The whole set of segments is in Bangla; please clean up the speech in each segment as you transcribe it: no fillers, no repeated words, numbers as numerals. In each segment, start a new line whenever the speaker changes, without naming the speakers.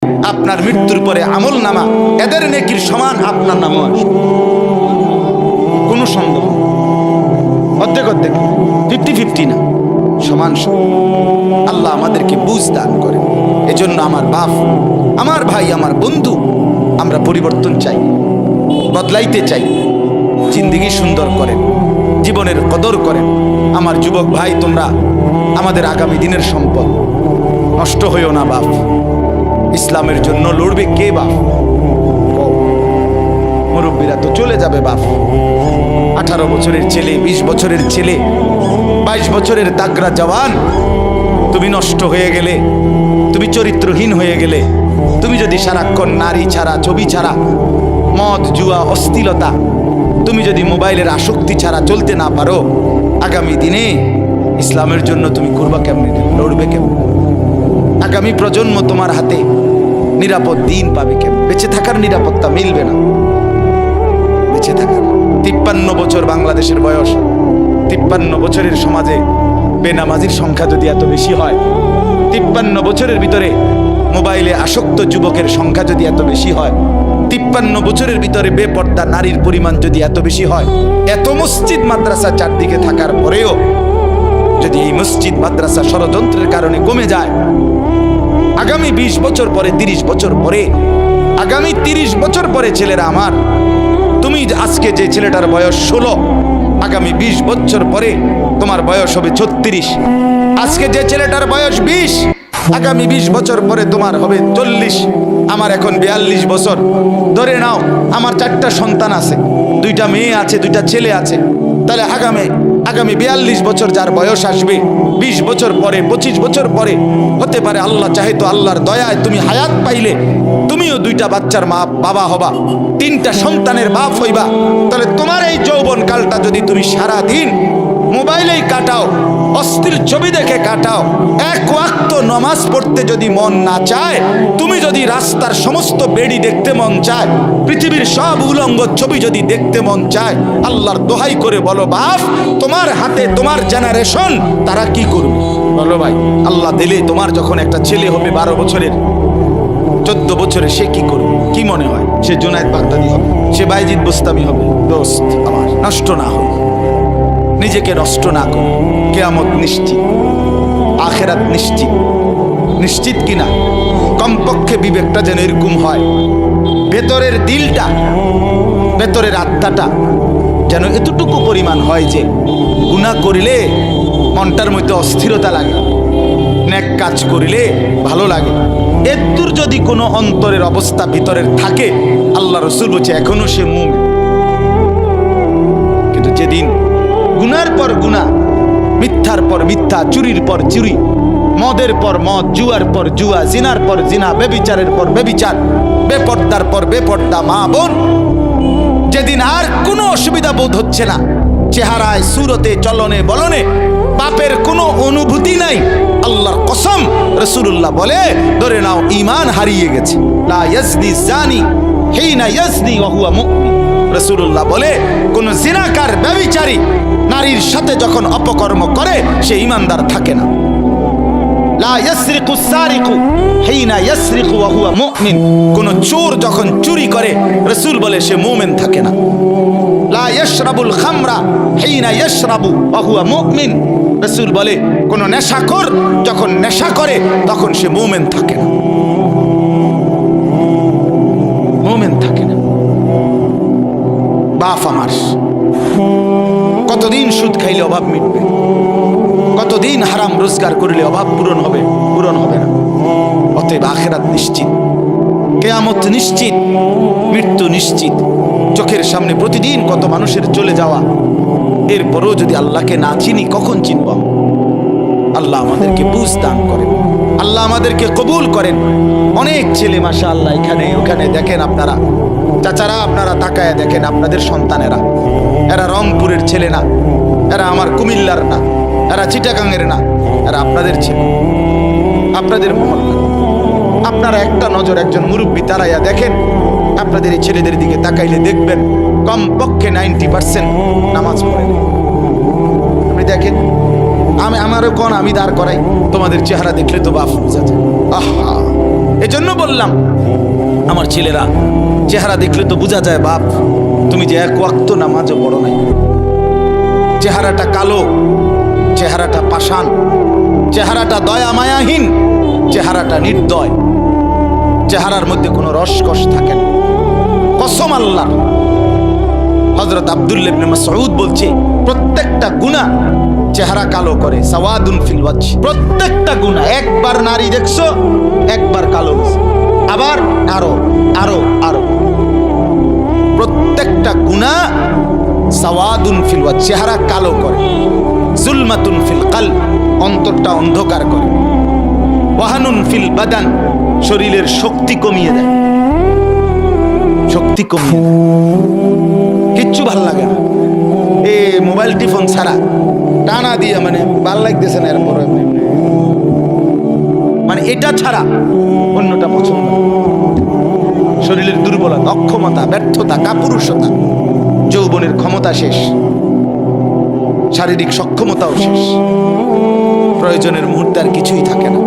আপনার মৃত্যুর পরে আমল নামা এদের নেকির সমান আপনার নামও আসবে, কোনো সন্দেহ। অর্ধেক অর্ধেক, 50-50 না, সমান সমান। আল্লাহ আমাদেরকে বুঝ দান করে। এজন্য আমার বাপ, আমার ভাই, আমার বন্ধু, আমরা পরিবর্তন চাই, বদলাইতে চাই, জিন্দেগি সুন্দর করেন, জীবনের কদর করেন। আমার যুবক ভাই, তোমরা আমাদের আগামী দিনের সম্পদ, নষ্ট হইও না বাপ। ইসলামের জন্য লড়বে কে বাপ? মুরব্বীরা তো চলে যাবে বাপ। 18 বছরের ছেলে, 20 বছরের ছেলে, 22 বছরের তাগড়া জওয়ান, তুমি নষ্ট হয়ে গেলে, তুমি চরিত্রহীন হয়ে গেলে, তুমি যদি সারাক্ষণ নারী ছাড়া, ছবি ছাড়া, মদ, জুয়া, অশ্লীলতা, তুমি যদি মোবাইলের আসক্তি ছাড়া চলতে না পারো, আগামী দিনে ইসলামের জন্য তুমি করবা কেমনে, লড়বে কেমন? আগামী প্রজন্ম তোমার হাতে নিরাপদ দিন পাবে কেমন? বেঁচে থাকার নিরাপত্তা মিলবে না। বেঁচে থাকার 53 বছর বাংলাদেশের বয়স, 53 বছরের সমাজে বেনামাজির সংখ্যা যদি এত বেশি হয়, 53 বছরের ভিতরে মোবাইলে আসক্ত যুবকের সংখ্যা যদি এত বেশি হয়, 53 বছরের ভিতরে বেপর্দা নারীর পরিমাণ যদি এত বেশি হয়, এত মসজিদ মাদ্রাসা চারদিকে থাকার পরেও যদি এই মসজিদ মাদ্রাসা ষড়যন্ত্রের কারণে কমে যায়, আগামী 20 বছর পরে, 30 বছর পরে, আগামী 30 বছর পরে ছেলেরা আমার, তুমি আজকে যে ছেলেটার বয়স 16, আগামী 20 বছর পরে তোমার বয়স হবে 36। আজকে যে ছেলেটার বয়স 20, আগামী 20 বছর পরে তোমার হবে 40। আমার এখন 42 বছর। ধরে নাও আমার 4টা সন্তান আছে, 2টা মেয়ে আছে, 2টা ছেলে আছে। তাহলে আগামী 42 বছর যার বয়স আসবে, 20 বছর পরে, 25 বছর পরে, হতে পারে আল্লাহ চাহে তো আল্লাহর দয়ায় তুমি হায়াত পাইলে তুমিও 2টা বাচ্চার মা, বাবা হবা, 3টা সন্তানের বাপ হইবা। তাহলে তোমার এই যৌবন কালটা যদি তুমি সারা দিন মোবাইলেই কাটাও, অশ্লীল ছবি দেখে কাটাও, এক ওয়াক্ত নামাজ পড়তে যদি মন না চায়, তুমি যদি রাস্তার সমস্ত বেড়ি দেখতে মন চায়, পৃথিবীর সব উলঙ্গ ছবি যদি দেখতে মন চায়, আল্লাহর দোহাই করে বলো বাপ, তোমার হাতে তোমার জেনারেশন তারা কি করবে? বলো ভাই, আল্লাহ দিলে তোমার যখন একটা ছেলে হবে 12 বছরের, 14 বছরে, সে কি করবে? কি মনে হয়? সে জুনায়েদ বাগদাদি হবে, সে বাইজিদ বুস্তামি হবে? দোস্ত আমার, নষ্ট না হয়, নিজেকে নষ্ট না করো। কিয়ামত নিশ্চিত, আখিরাত নিশ্চিত। নিশ্চিত কিনা? কমপক্ষে বিবেকটা যেন এরকম হয়, ভেতরের দিলটা, ভেতরের আত্মাটা যেন এতটুকু পরিমাণ হয় যে গুনাহ করিলে মনটার মধ্যে অস্থিরতা লাগে, নেক কাজ করিলে ভালো লাগে। এর যদি কোনো অন্তরের অবস্থা ভিতরের থাকে, আল্লাহ রাসূল বলছে এখনো সে মুমিন। কিন্তু যেদিন গুনার পর গুনাহ, মিথ্যার পর মিথ্যা, চুরির পর চুরি, মদের পর মদ, জুয়ার পর জুয়া, জিনার পর জিনা, বেবিচারের পর বেবিচার, বেপর্দার পর বেপর্দা, মা বোন, যেদিন আর কোনো অসুবিধা বোধ হচ্ছে না, চেহারায়, সুরতে, চলনে, বলনে পাপের কোনো অনুভূতি নাই, আল্লাহর কসম রাসূলুল্লাহ বলে, ধরে নাও ঈমান হারিয়ে গেছে। লা ইয়াজনি জানি হিনা ইয়াজনি ওয়া হুয়া মুমিন। রাসূলুল্লাহ বলে, কোন জিনাকার, ব্যভিচারী নারীর সাথে যখন অপকর্ম করে, সে ঈমানদার থাকে না। লা ইয়াসরিকু সারিকু হিনা ইয়াসরিকু ওয়া হুয়া মুমিন। কোন চোর যখন চুরি করে, রাসূল বলে সে মুমিন থাকে না। লা ইয়াশরাবুল খামরা হিনা ইয়াশরাবু ওয়া হুয়া মুমিন। রাসূল বলে কোন নেশাখোর যখন নেশা করে, তখন সে মুমিন থাকে না, মুমিন থাকে না। বাপ আমার, কতদিন সুদ খাইলে অভাব মিটবে? কতদিন হারাম রোজগার করলে অভাব পূরণ হবে? পূরণ হবে না। অতএব আখিরাত নিশ্চিত, কিয়ামত নিশ্চিত, মৃত্যু নিশ্চিত। চোখের সামনে প্রতিদিন কত মানুষের চলে যাওয়া, এরপরও যদি আল্লাহকে না চিনি, কখন চিনব? আল্লাহ আমাদেরকে বুঝ দান করেন, আল্লাহ আমাদেরকে কবুল করেন। অনেক ছেলে মাশাআল্লাহ এখানে ওখানে দেখেন আপনারা, চাচারা আপনারা তাকায় দেখেন, আপনাদের সন্তানেরা, এরা রংপুরের ছেলে না, এরা আমার কুমিল্লার না, এরা চিটাগাংয়ের না, এরা আপনাদের ছেলে, আপনাদের মহল্লা। আপনারা একটা নজর একজন মুরব্বী তারাইয়া দেখেন, আপনাদের এই ছেলেদের দিকে তাকাইলে দেখবেন কমপক্ষে 90% নামাজ পড়ে। আপনি দেখেন, আমারও কোন আমি দাঁড় করাই, তোমাদের চেহারা দেখলে তো বাপ বোঝা যায়। আহা, এজন্য বললাম আমার ছেলেরা, চেহারা দেখলে তো বোঝা যায় বাপ তুমি যে এক ওয়াক্ত নামাজও পড়ো নাই। চেহারাটা কালো, চেহারাটা পাষাণ, চেহারাটা দয়া মায়াহীন, চেহারাটা নির্দয়, চেহারার মধ্যে কোনো রসকস থাকে না। কসম আল্লাহ, হযরত আব্দুল্লাহ ইবনে মাসউদ বলছে প্রত্যেকটা গুনাহ চেহারা কালো করে। সাওয়াদুন ফিল ওয়াজহ, প্রত্যেকটা গুনাহ, একবার নারী দেখছো একবার কালো, আবার আরো আরো আরো, প্রত্যেকটা গুনাহ সাওয়াদুন ফিল ওয়াজহ, চেহারা কালো করে। জুলমাতুন ফিল কলব, অন্তরটা অন্ধকার করে। ওয়াহানুন ফিল বাদান, শরীরের শক্তি কমিয়ে দেয়, শক্তি কমিয়ে দেয়, কিচ্ছু ভাল লাগে না। এ মোবাইল টিফোন ছাড়া টানা দিয়ে মানে ভাল লাগতেছে না, এরপরে মানে এটা ছাড়া অন্যটা পছন্দ না। শরীরের দুর্বলতা, অক্ষমতা, ব্যর্থতা, কাপুরুষতা, যৌবনের ক্ষমতা শেষ, শারীরিক সক্ষমতাও শেষ, প্রয়োজনের মুহূর্তে আর কিছুই থাকে না।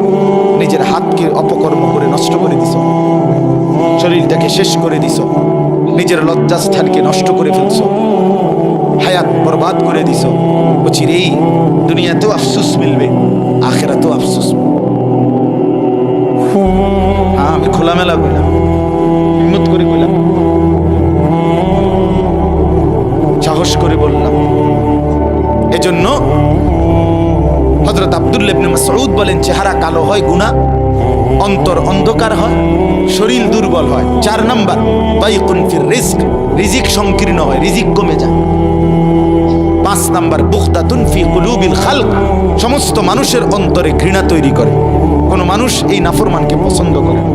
নিজের হাতকে অপকর্ম করে নষ্ট করে দিছ, শরীরটাকে শেষ করে দিছ, নিজের লজ্জাস্থানকে নষ্ট করে ফেলছ, হায়াত বরবাদ করে দিছ। চিরেই দুনিয়াতেও আফসোস মিলবে, আখিরাতেও আফসোস মিলবে। হ্যাঁ, আমি খোলামেলা কইলাম, হিম্মত করে কইলাম, সাহস করে বললাম। এজন্য হযরত আব্দুল্লাহ ইবনে মাসউদ বলেন চেহারা কালো হয় গুনাহ, অন্তর অন্ধকার হয়, শরীর দুর্বল হয়। 4 নাম্বার দাইকুন ফির রিজক, রিজিক সংকীর্ণ হয়, রিজিক কমে যায়। 5 নাম্বার বুগদাতুন ফি কুলুবিল খালক, সমস্ত মানুষের অন্তরে ঘৃণা তৈরি করে। কোন মানুষ এই নাফরমানকে পছন্দ করে না।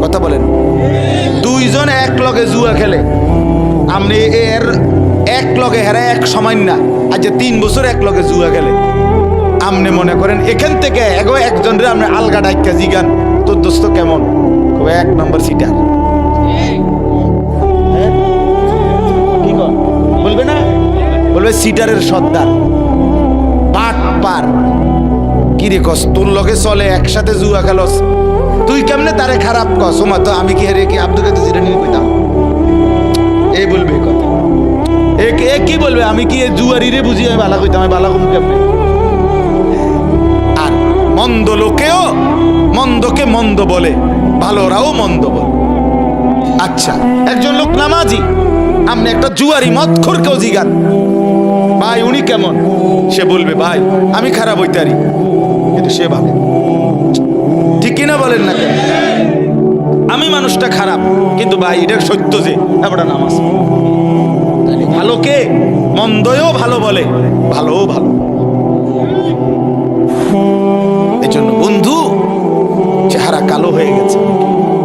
কথা বলেন, দুইজন এক লগে জুয়া খেলে, আপনি এর এক লগে হেরা এক সময় না, আজ 3 বছর এক লগে জুয়া খেলে, আপনি মনে করেন এখান থেকে একজন রে আপনি আলগা ডাইকা জিগান তোর দোস্ত কেমন, 1 নম্বর সিটার, কি কর বলবে না, বলবে সিটারের সর্দার, পাট পার। কি রে কস, তোর লগে চলে একসাথে জুয়া খেলস, তুই কেমনে তারে খারাপ কস? ওমা তো আমি কি হেরে কি আব্দুল কাদের জিলানী কইতাম, এই বলবে কথা। এ কি বলবে, আমি কি জুয়ারি রে বুঝি আমি বালা কইতাম, আমি বালা কম কেমনে? আর মন্দ লোকেও মন্দকে মন্দ বলে, ভালোরাও মন্দ বলে। আচ্ছা, একজন লোক নামাজি, আপনি একটা জুয়ারি মদখোরকেও জিগান ভাই উনি কেমন, সে বলবে ভাই আমি খারাপ হইতারি, কিন্তু সে ভাবে ঠিক কিনা বলেন না কেন, আমি মানুষটা খারাপ কিন্তু ভাই এটা সত্য যে আমরা নামাজ। ভালোকে মন্দও ভালো বলে, ভালোও ভালো। এই জন্য বন্ধু, চেহারা কালো হয়ে গেছে,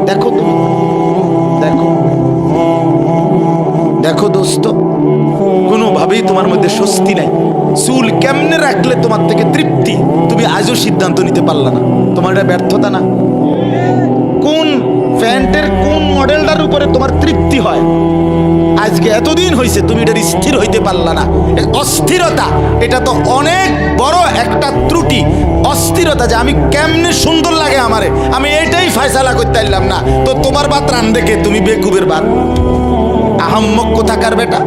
দেখো তুমি, দেখো দেখো দোস্ত, কোনোভাবেই তোমার মধ্যে স্বস্তি নাই। চুল কেমনে রাখলে তোমার থেকে তৃপ্তি, তুমি আজও সিদ্ধান্ত নিতে পারলা না। তোমার এটা ব্যর্থতা না? কোন প্যান্টের কোন মডেলটার উপরে তোমার তৃপ্তি হয়, আজকে এতদিন হয়েছে তুমি এটা স্থির হইতে পারলা না। অস্থিরতা, এটা তো অনেক বড় একটা ত্রুটি। অস্থিরতা যে আমি কেমনে সুন্দর লাগে আমারে, আমি এটাই ফয়সালা করতে পারলাম না, তো তোমার বাত রান দেখে তুমি বেকুবের বাত, আহাম্মক কোথাকার বেটা।